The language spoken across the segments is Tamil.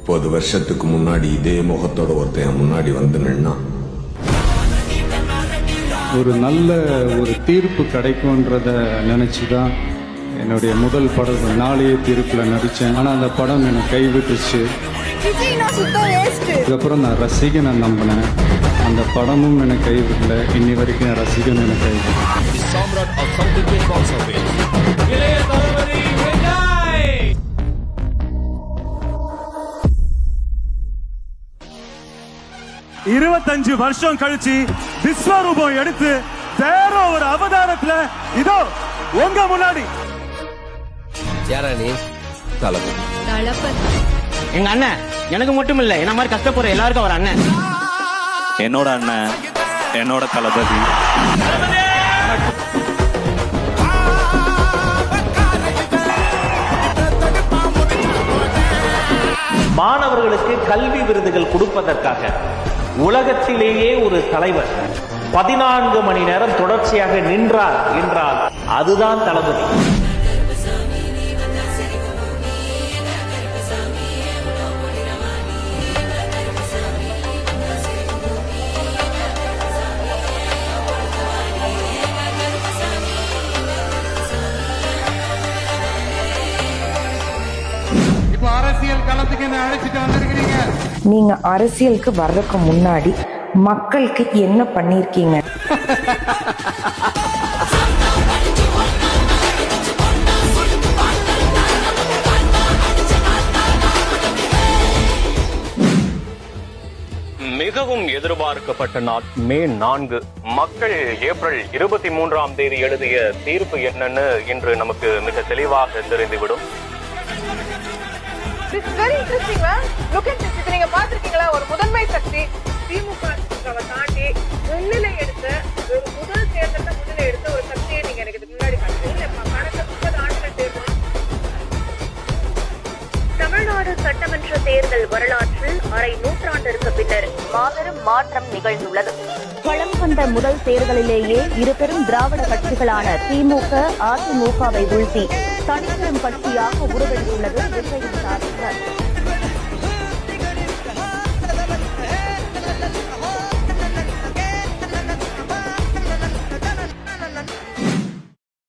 30 வருஷத்துக்கு முன்னாடி இதே முகத்தோட ஒருத்தன் முன்னாடி வந்து நின்னா ஒரு நல்ல தீர்ப்பு கிடைக்கும்ன்றத நினைச்சுதான் என்னுடைய முதல் படம் நாளைய தீர்ப்பில் நடித்தேன். ஆனால் அந்த படம் எனக்கு கைவிட்டுச்சு. அதுக்கப்புறம் நான் ரசிகனை நம்பினேன். அந்த படமும் எனக்கு கைவிடல. இன்னி வரைக்கும் என் ரசிகன் எனக்கு கைவிடல. 25 வருஷம் கழிச்சு விஸ்வரூபம் எடுத்து வேற ஒரு அவதாரத்துல இதோ உங்க முன்னாடி. யாரா நீ? தளபதி. எங்க அண்ணன் எனக்கு மட்டும் இல்ல, என்ன மாதிரி கஷ்டப்படுற எல்லாருக்கும் ஒரு அண்ணன். என்னோட அண்ணன், என்னோட தளபதி. மாணவர்களுக்கு கல்வி விருதுகள் கொடுப்பதற்காக உலகத்திலேயே ஒரு தலைவர் 14 மணி நேரம் தொடர்ச்சியாக நின்றார் என்றால் அதுதான் தளபதி. நீங்க அரசியலுக்கு வர்றதுக்கு முன்னாடி மக்களுக்கு என்ன பண்ணிருக்கீங்க? மிகவும் எதிர்பார்க்கப்பட்ட நாள் மே 4. மக்கள் ஏப்ரல் 23ஆம் தேதி எழுதிய தீர்ப்பு என்னன்னு இன்று நமக்கு மிக தெளிவாக தெரிந்துவிடும். நீங்க பாத்திருக்கீங்களா, ஒரு முதன்மை சக்தி திமுக தாண்டி முன்னிலை எடுத்த ஒரு முதல் தேர்தலில் முன்னிலை எடுத்த ஒரு சக்தியை நீங்க எனக்கு முன்னாடி கடந்த 30 ஆண்டுகள் தேர்தல் தமிழ்நாடு சட்டமன்ற தேர்தல் வரலாற்றில் அரை நூற்றாண்டிற்கு பின்னர் மாபெரும் மாற்றம் நிகழ்ந்துள்ளது. களம் கண்ட முதல் தேர்தலிலேயே இரு பெரும் திராவிட கட்சிகளான திமுக, அதிமுகவை வீழ்த்தி தனிப்பெரும் கட்சியாக உருவெடுத்துள்ளது விஜயின் சாதனை.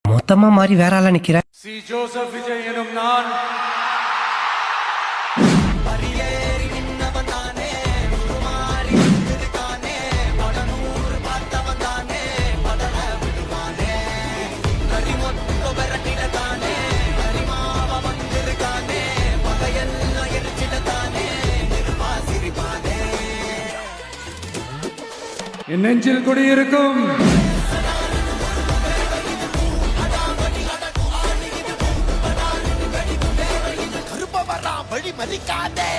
மொத்தமா மாறி வேற ஆளா நிக்கிற. சி ஜோசப் விஜய் எனும் நான் என் நெஞ்சில் குடியிருக்கும் வழி மறிக்காதே.